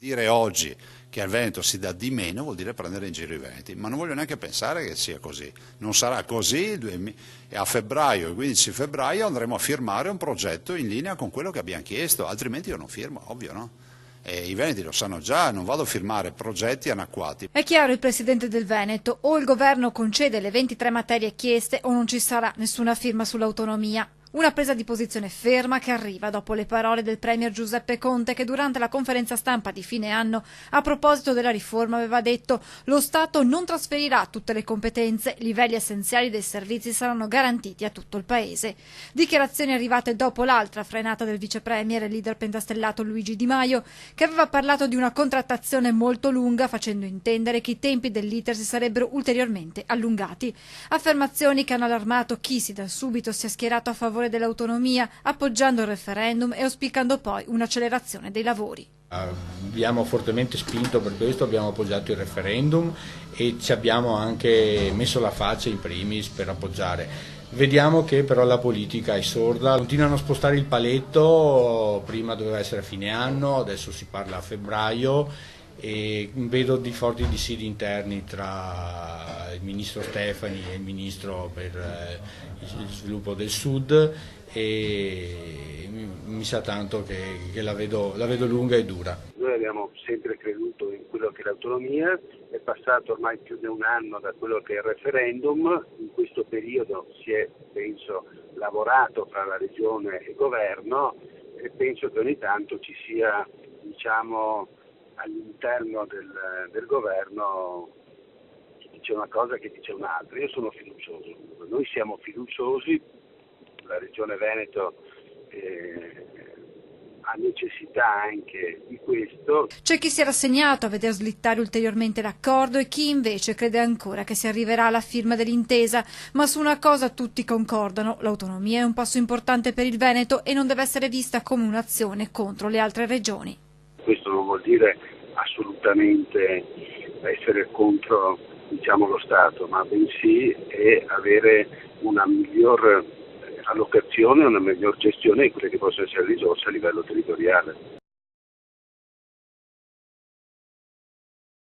Dire oggi che al Veneto si dà di meno vuol dire prendere in giro i veneti, ma non voglio neanche pensare che sia così. Non sarà così e a febbraio, il 15 febbraio, andremo a firmare un progetto in linea con quello che abbiamo chiesto, altrimenti io non firmo, ovvio, no? E i veneti lo sanno già, non vado a firmare progetti anacquati. È chiaro il presidente del Veneto: o il governo concede le 23 materie chieste o non ci sarà nessuna firma sull'autonomia. Una presa di posizione ferma che arriva dopo le parole del premier Giuseppe Conte, che durante la conferenza stampa di fine anno, a proposito della riforma, aveva detto: lo Stato non trasferirà tutte le competenze, i livelli essenziali dei servizi saranno garantiti a tutto il Paese. Dichiarazioni arrivate dopo l'altra frenata del vice premier e leader pentastellato Luigi Di Maio, che aveva parlato di una contrattazione molto lunga, facendo intendere che i tempi dell'iter si sarebbero ulteriormente allungati. Affermazioni che hanno allarmato chi da subito si è schierato a favore dell'autonomia, appoggiando il referendum e auspicando poi un'accelerazione dei lavori. Abbiamo fortemente spinto per questo, abbiamo appoggiato il referendum e ci abbiamo anche messo la faccia in primis per appoggiare. Vediamo che però la politica è sorda, continuano a spostare il paletto, prima doveva essere a fine anno, adesso si parla a febbraio, e vedo di forti dissidi interni tra il ministro Stefani e il ministro per il sviluppo del Sud, e mi sa tanto che la vedo lunga e dura. Noi abbiamo sempre creduto in quello che è l'autonomia, è passato ormai più di un anno da quello che è il referendum, in questo periodo si è, penso, lavorato fra la regione e il governo, e penso che ogni tanto ci sia, all'interno del governo chi dice una cosa e chi dice un'altra. Io sono fiducioso, noi siamo fiduciosi, la Regione Veneto ha necessità anche di questo. C'è chi si è rassegnato a veder slittare ulteriormente l'accordo e chi invece crede ancora che si arriverà alla firma dell'intesa, ma su una cosa tutti concordano: l'autonomia è un passo importante per il Veneto e non deve essere vista come un'azione contro le altre regioni. Questo non vuol dire assolutamente essere contro lo Stato, ma bensì è avere una miglior allocazione, una miglior gestione di quelle che possono essere risorse a livello territoriale.